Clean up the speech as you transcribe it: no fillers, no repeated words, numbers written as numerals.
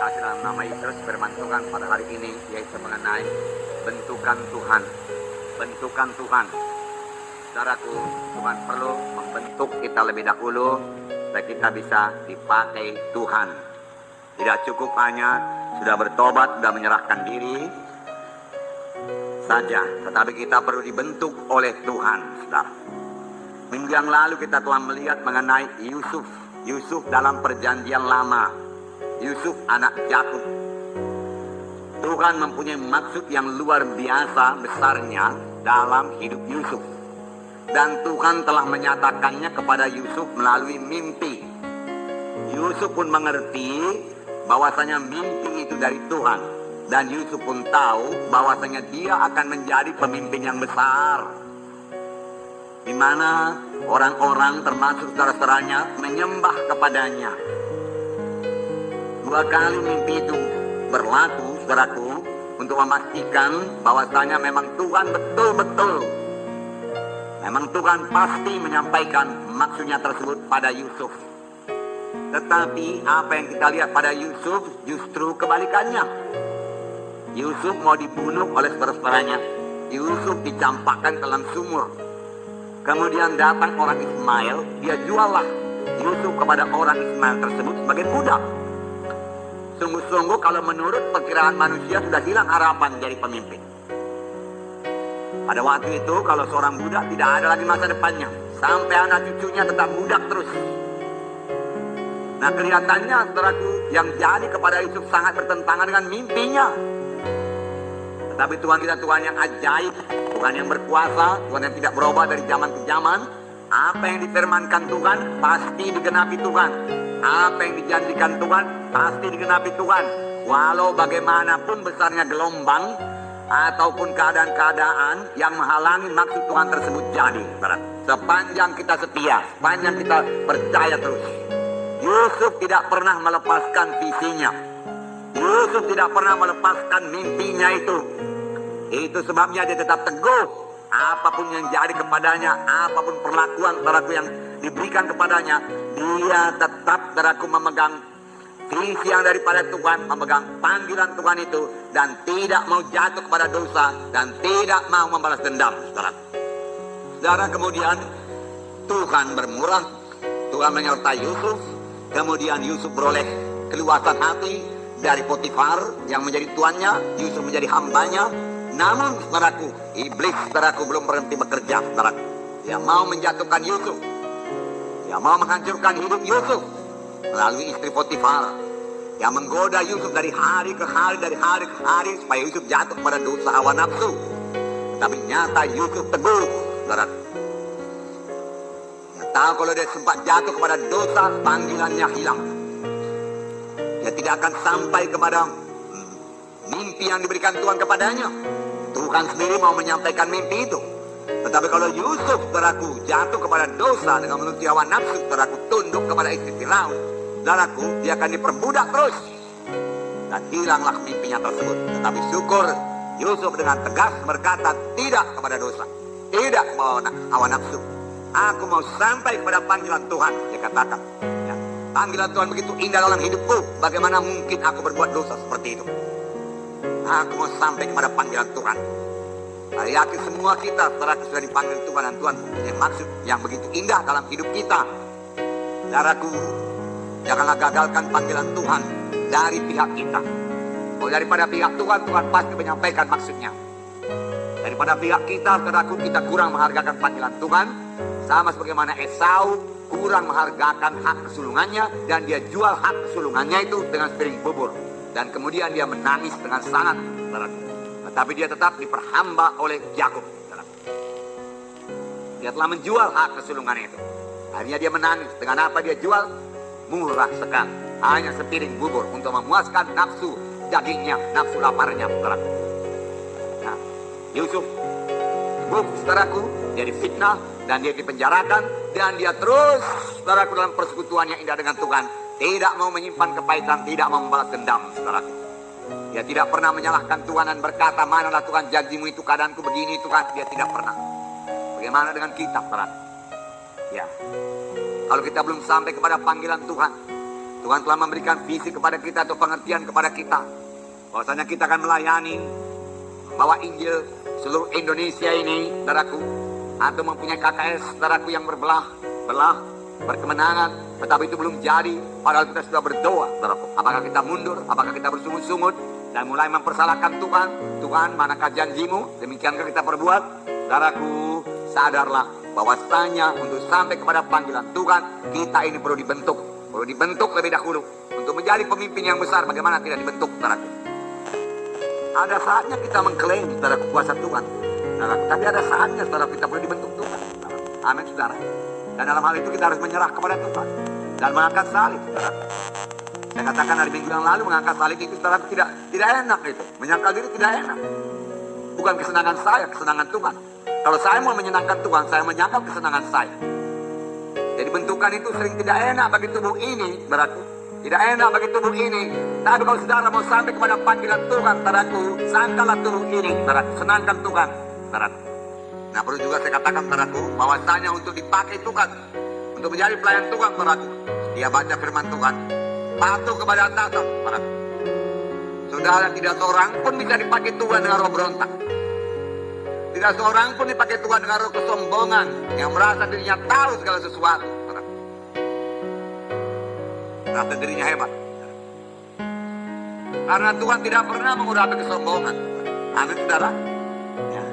kasih dalam nama Yesus. Firman Tuhan pada hari ini yaitu mengenai bentukan Tuhan. Bentukan Tuhan. Saudaraku, Tuhan perlu membentuk kita lebih dahulu supaya kita bisa dipakai Tuhan. Tidak cukup hanya sudah bertobat, sudah menyerahkan diri saja, tetapi kita perlu dibentuk oleh Tuhan, saudara. Minggu yang lalu kita telah melihat mengenai Yusuf. Yusuf dalam perjanjian lama. Yusuf anak Yakub. Tuhan mempunyai maksud yang luar biasa besarnya dalam hidup Yusuf. Dan Tuhan telah menyatakannya kepada Yusuf melalui mimpi. Yusuf pun mengerti bahwasanya mimpi itu dari Tuhan. Dan Yusuf pun tahu bahwasanya dia akan menjadi pemimpin yang besar, di mana orang-orang termasuk saudara-saudaranya menyembah kepadanya. 2 kali mimpi itu berlaku, saudaraku, untuk memastikan bahwasanya memang Tuhan betul-betul, memang Tuhan pasti menyampaikan maksudnya tersebut pada Yusuf. Tetapi apa yang kita lihat pada Yusuf justru kebalikannya. Yusuf mau dibunuh oleh saudara-saudaranya. Yusuf dicampakkan dalam sumur. Kemudian datang orang Ismail, dia juallah Yusuf kepada orang Ismail tersebut sebagai budak. Sungguh-sungguh kalau menurut perkiraan manusia sudah hilang harapan jadi pemimpin. Pada waktu itu kalau seorang budak tidak ada lagi masa depannya. Sampai anak cucunya tetap budak terus. Nah, kelihatannya saudaraku, yang jadi kepada Yusuf sangat bertentangan dengan mimpinya. Tetapi Tuhan kita Tuhan yang ajaib, Tuhan yang berkuasa, Tuhan yang tidak berubah dari zaman ke zaman. Apa yang difirmankan Tuhan pasti digenapi Tuhan. Apa yang dijanjikan Tuhan pasti digenapi Tuhan. Walau bagaimanapun besarnya gelombang ataupun keadaan-keadaan yang menghalangi maksud Tuhan tersebut jadi. Sepanjang kita setia, sepanjang kita percaya terus. Yusuf tidak pernah melepaskan visinya. Yusuf tidak pernah melepaskan mimpinya itu. Itu sebabnya dia tetap teguh. Apapun yang jadi kepadanya, apapun perlakuan saudaraku yang diberikan kepadanya, dia tetap saudaraku memegang visi yang daripada Tuhan, memegang panggilan Tuhan itu, dan tidak mau jatuh kepada dosa, dan tidak mau membalas dendam, saudara. Saudara, kemudian Tuhan bermurah, Tuhan menyertai Yusuf. Kemudian Yusuf beroleh keluasan hati dari Potifar yang menjadi tuannya. Yusuf menjadi hambanya. Namun saudaraku, iblis saudaraku belum berhenti bekerja, saudaraku. Dia mau menjatuhkan Yusuf. Dia mau menghancurkan hidup Yusuf melalui istri Potifar yang menggoda Yusuf dari hari ke hari, dari hari ke hari, supaya Yusuf jatuh pada dosa hawa nafsu. Tapi nyata Yusuf teguh, saudaraku. Dia tahu kalau dia sempat jatuh kepada dosa, panggilannya hilang. Dia tidak akan sampai kepada mimpi yang diberikan Tuhan kepadanya. Tuhan sendiri mau menyampaikan mimpi itu. Tetapi kalau Yusuf, saudaraku, jatuh kepada dosa dengan menuruti hawa nafsu, saudaraku, tunduk kepada istri Firaun, saudaraku, dia akan diperbudak terus. Dan hilanglah mimpinya tersebut. Tetapi syukur, Yusuf dengan tegas berkata tidak kepada dosa, tidak kepada hawa nafsu. Aku mau sampai kepada panggilan Tuhan, dia katakan. Ya, panggilan Tuhan begitu indah dalam hidupku. Bagaimana mungkin aku berbuat dosa seperti itu? Aku mau sampai kepada panggilan Tuhan. Saya yakin semua kita setelah sudah dipanggil Tuhan, dan Tuhan mempunyai maksud yang begitu indah dalam hidup kita. Saudaraku, janganlah gagalkan panggilan Tuhan dari pihak kita. Kalau daripada pihak Tuhan, Tuhan pasti menyampaikan maksudnya. Daripada pihak kita, saudaraku, kita kurang menghargakan panggilan Tuhan. Sama sebagaimana Esau kurang menghargakan hak kesulungannya, dan dia jual hak kesulungannya itu dengan sepiring bubur. Dan kemudian dia menangis dengan sangat, saudaraku. Tetapi dia tetap diperhamba oleh Yakub. Dia telah menjual hak kesulungannya itu. Akhirnya dia menangis. Dengan apa dia jual? Murah sekali. Hanya sepiring bubur untuk memuaskan nafsu dagingnya, nafsu laparnya, saudaraku. Nah, Yusuf, saudaraku, dia difitnah dan dia dipenjarakan, dan dia terus, saudaraku, dalam persekutuan yang indah dengan Tuhan. Tidak mau menyimpan kepahitan, tidak mau membalas dendam, saudaraku. Dia tidak pernah menyalahkan Tuhan dan berkata, manalah Tuhan janjimu itu, keadaanku begini Tuhan. Dia tidak pernah. Bagaimana dengan kita, saudara? Ya, kalau kita belum sampai kepada panggilan Tuhan, Tuhan telah memberikan visi kepada kita atau pengertian kepada kita. Bahwasanya kita akan melayani, bawa Injil seluruh Indonesia ini, saudaraku. Atau mempunyai KKS, saudaraku, yang belah, berkemenangan. Tetapi itu belum jadi, padahal kita sudah berdoa, saudaraku. Apakah kita mundur, apakah kita bersungut-sungut, dan mulai mempersalahkan Tuhan. Tuhan, manakah janjimu? Demikiankah kita perbuat? Saudaraku, sadarlah bahwasanya untuk sampai kepada panggilan Tuhan, kita ini perlu dibentuk lebih dahulu untuk menjadi pemimpin yang besar. Bagaimana tidak dibentuk, saudaraku? Ada saatnya kita mengklaim, saudaraku, kuasa Tuhan, saudaraku. Tapi ada saatnya, saudaraku, kita perlu dibentuk Tuhan, saudaraku. Amin, saudara. Dan dalam hal itu kita harus menyerah kepada Tuhan dan mengangkat salib, saudaraku. Saya katakan hari minggu yang lalu, mengangkat salib itu, saudaraku, tidak enak itu. Menyangkal diri tidak enak. Bukan kesenangan saya, kesenangan Tuhan. Kalau saya mau menyenangkan Tuhan, saya menyangkal kesenangan saya. Jadi bentukan itu sering tidak enak bagi tubuh ini, saudaraku. Tidak enak bagi tubuh ini. Tapi kalau saudara mau sampai kepada panggilan Tuhan, saudaraku, sangkalah tubuh ini, saudaraku. Senangkan Tuhan, saudaraku. Nah, perlu juga saya katakan, saudaraku, bahwasanya untuk dipakai Tuhan, untuk menjadi pelayan Tuhan, saudaraku, dia baca firman Tuhan, patuh kepada atasan, saudaraku. Saudara, tidak seorang pun bisa dipakai Tuhan dengan roh berontak. Tidak seorang pun dipakai Tuhan dengan roh kesombongan, yang merasa dirinya tahu segala sesuatu, saudaraku. Merasa dirinya hebat. Karena Tuhan tidak pernah mengurapi kesombongan. Amin, saudara. Ya.